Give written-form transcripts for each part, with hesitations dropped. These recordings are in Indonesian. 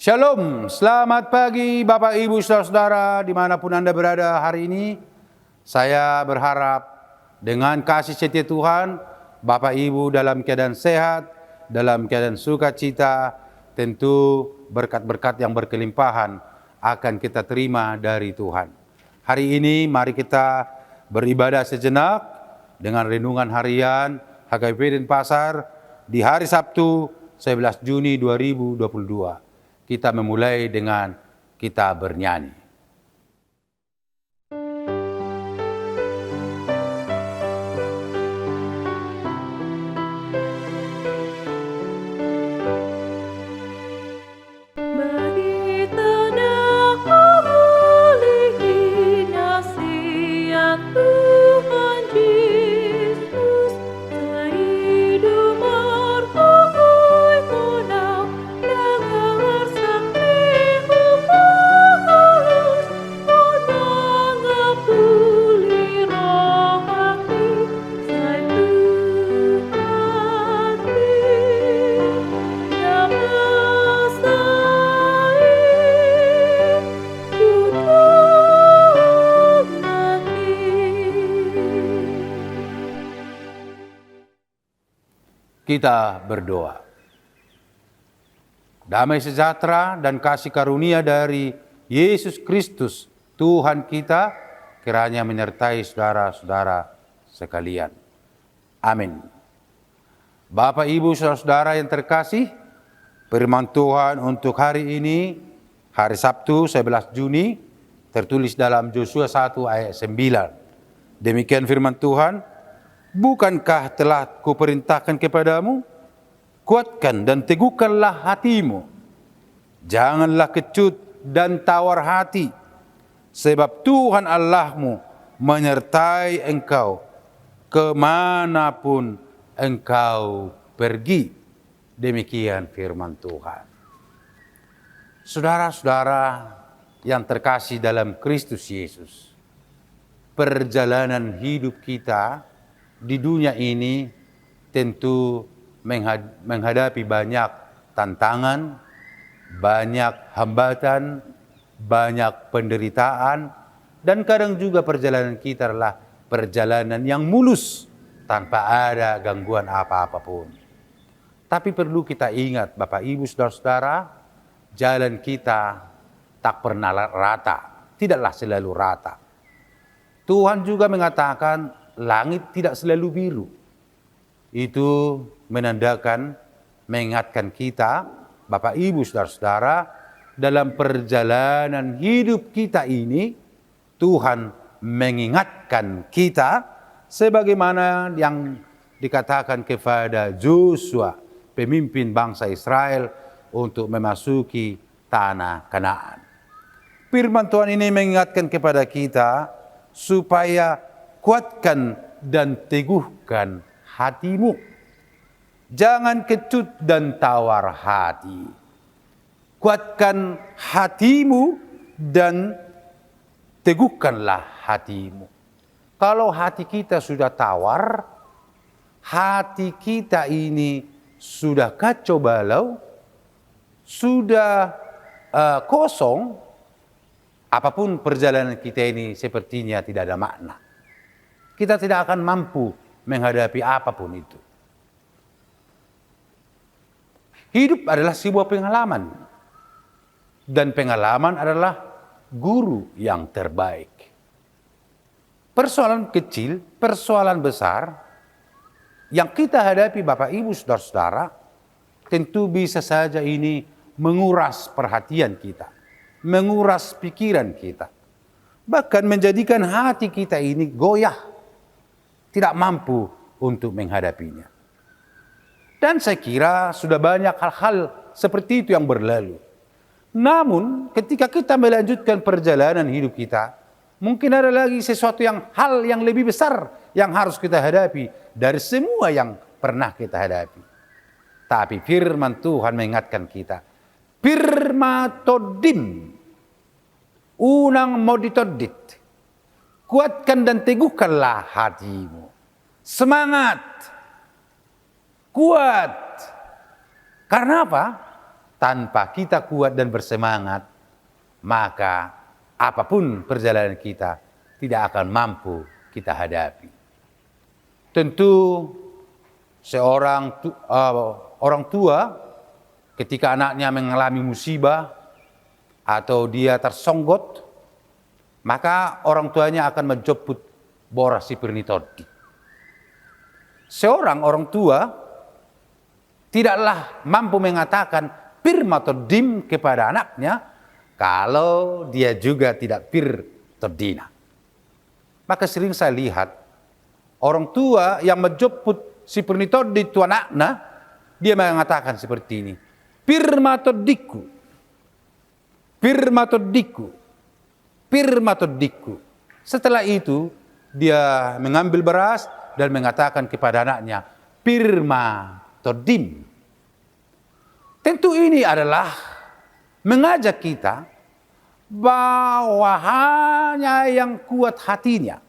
Shalom, selamat pagi Bapak Ibu Saudara-saudara dimanapun Anda berada hari ini. Saya berharap dengan kasih setia Tuhan, Bapak Ibu dalam keadaan sehat, dalam keadaan sukacita, tentu berkat-berkat yang berkelimpahan akan kita terima dari Tuhan. Hari ini mari kita beribadah sejenak dengan renungan harian HKBP Denpasar di hari Sabtu 11 Juni 2022. Kita memulai dengan kita bernyanyi. Kita berdoa. Damai sejahtera dan kasih karunia dari Yesus Kristus, Tuhan kita, kiranya menyertai saudara-saudara sekalian. Amin. Bapak, Ibu, saudara-saudara yang terkasih, firman Tuhan untuk hari ini, hari Sabtu 11 Juni, tertulis dalam Yosua 1 ayat 9. Demikian firman Tuhan, bukankah telah kuperintahkan kepadamu? Kuatkan dan teguhkanlah hatimu. Janganlah kecut dan tawar hati, sebab Tuhan Allahmu menyertai engkau kemanapun engkau pergi. Demikian firman Tuhan. Saudara-saudara yang terkasih dalam Kristus Yesus, perjalanan hidup kita di dunia ini tentu menghadapi banyak tantangan, banyak hambatan, banyak penderitaan, dan kadang juga perjalanan kita adalah perjalanan yang mulus tanpa ada gangguan apa-apapun. Tapi perlu kita ingat Bapak Ibu Saudara-saudara, jalan kita tak pernah rata, tidaklah selalu rata. Tuhan juga mengatakan langit tidak selalu biru. Itu menandakan, mengingatkan kita, Bapak Ibu Saudara-saudara, dalam perjalanan hidup kita ini, Tuhan mengingatkan kita sebagaimana yang dikatakan kepada Yosua, pemimpin bangsa Israel, untuk memasuki tanah Kanaan. Firman Tuhan ini mengingatkan kepada kita supaya kuatkan dan teguhkan hatimu. Jangan kecut dan tawar hati. Kuatkan hatimu dan teguhkanlah hatimu. Kalau hati kita sudah tawar, hati kita ini sudah kacau balau, sudah kosong, apapun perjalanan kita ini sepertinya tidak ada makna. Kita tidak akan mampu menghadapi apapun itu. Hidup adalah sebuah pengalaman. Dan pengalaman adalah guru yang terbaik. Persoalan kecil, persoalan besar, yang kita hadapi Bapak Ibu Saudara-saudara, tentu bisa saja ini menguras perhatian kita, menguras pikiran kita. Bahkan menjadikan hati kita ini goyah, tidak mampu untuk menghadapinya. Dan saya kira sudah banyak hal-hal seperti itu yang berlalu. Namun ketika kita melanjutkan perjalanan hidup kita, mungkin ada lagi sesuatu hal yang lebih besar yang harus kita hadapi dari semua yang pernah kita hadapi. Tapi firman Tuhan mengingatkan kita, Pirmatodim, unang moditodit, kuatkan dan teguhkanlah hatimu. Semangat, kuat. Karena apa? tanpa kita kuat dan bersemangat, maka apapun perjalanan kita tidak akan mampu kita hadapi. Tentu orang tua ketika anaknya mengalami musibah atau dia tersonggot, maka orang tuanya akan menjemput boras si pernitodi. Seorang orang tua tidaklah mampu mengatakan pirmatodim kepada anaknya kalau dia juga tidak pirtodina. Maka sering saya lihat orang tua yang menjemput si pernitodi itu anaknya, dia mengatakan seperti ini, pirmatodiku, pirmatodiku, pirmatodiku. Setelah itu dia mengambil beras dan mengatakan kepada anaknya, pirmatodim. Tentu ini adalah mengajak kita bahwa hanya yang kuat hatinya,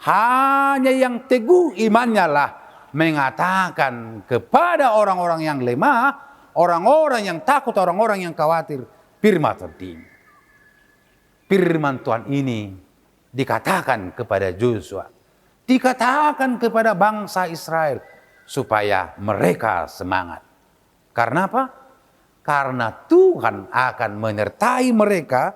hanya yang teguh imannya lah mengatakan kepada orang-orang yang lemah, orang-orang yang takut, orang-orang yang khawatir, pirmatodim. Firman Tuhan ini dikatakan kepada Joshua, dikatakan kepada bangsa Israel supaya mereka semangat. Karena apa? Karena Tuhan akan menyertai mereka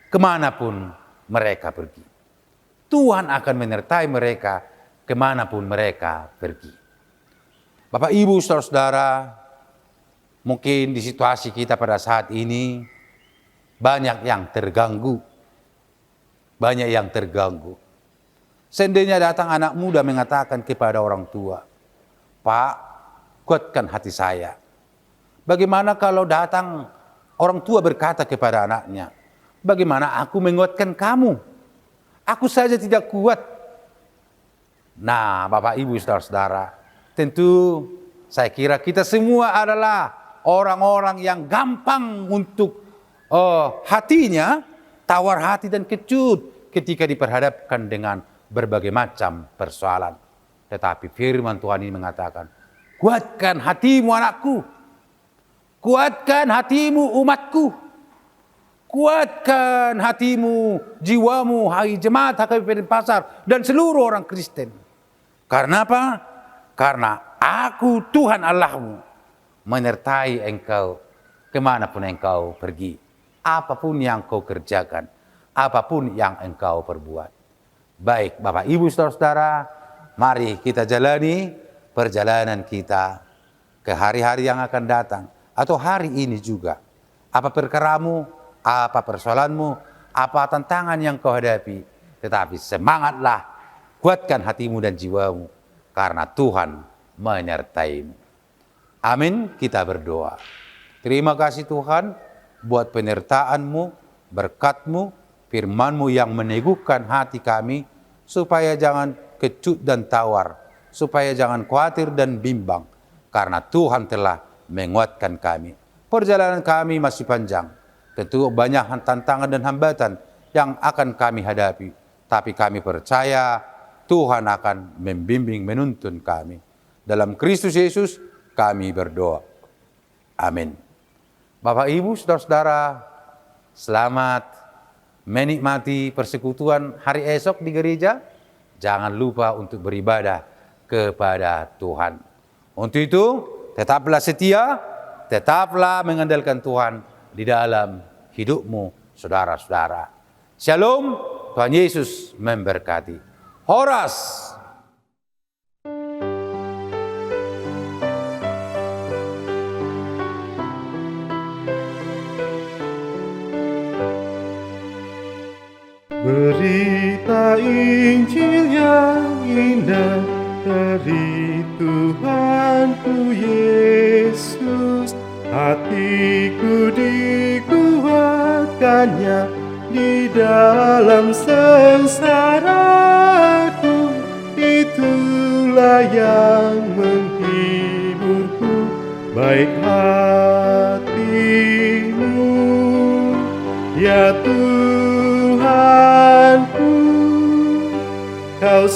kemanapun mereka pergi. Tuhan akan menyertai mereka kemanapun mereka pergi. Bapak, Ibu, saudara-saudara, mungkin di situasi kita pada saat ini banyak yang terganggu. Banyak yang terganggu. Seandainya datang anak muda mengatakan kepada orang tua, Pak, kuatkan hati saya. Bagaimana kalau datang orang tua berkata kepada anaknya, bagaimana aku menguatkan kamu? Aku saja tidak kuat. Nah, Bapak, Ibu, saudara-saudara, tentu saya kira kita semua adalah orang-orang yang gampang untuk hatinya tawar hati dan kecut ketika diperhadapkan dengan berbagai macam persoalan. Tetapi firman Tuhan ini mengatakan, kuatkan hatimu anakku, kuatkan hatimu umatku, kuatkan hatimu, jiwamu, hai jemaat HKBP Denpasar dan seluruh orang Kristen. Karena apa? Karena aku Tuhan Allahmu menyertai engkau kemanapun engkau pergi. Apapun yang kau kerjakan, apapun yang engkau perbuat. Baik Bapak Ibu saudara-saudara, mari kita jalani perjalanan kita ke hari-hari yang akan datang. Atau hari ini juga. Apa perkaramu, apa persoalanmu, apa tantangan yang kau hadapi. Tetapi semangatlah, kuatkan hatimu dan jiwamu. Karena Tuhan menyertaimu. Amin, kita berdoa. Terima kasih Tuhan buat penyertaanmu, berkatmu, firmanmu yang meneguhkan hati kami. Supaya jangan kecut dan tawar. Supaya jangan khawatir dan bimbang. Karena Tuhan telah menguatkan kami. Perjalanan kami masih panjang. Tentu banyak tantangan dan hambatan yang akan kami hadapi. Tapi kami percaya Tuhan akan membimbing menuntun kami. Dalam Kristus Yesus kami berdoa. Amin. Bapak Ibu saudara-saudara, selamat menikmati persekutuan hari esok di gereja. Jangan lupa untuk beribadah kepada Tuhan. Untuk itu tetaplah setia, tetaplah mengandalkan Tuhan di dalam hidupmu, saudara-saudara. Shalom, Tuhan Yesus memberkati. Horas. Berita Injil yang indah dari Tuhanku Yesus, hatiku dikuatkannya di dalam sengsaraku. Itulah yang menghiburku, baik hatimu, ya Tuhanku, Kau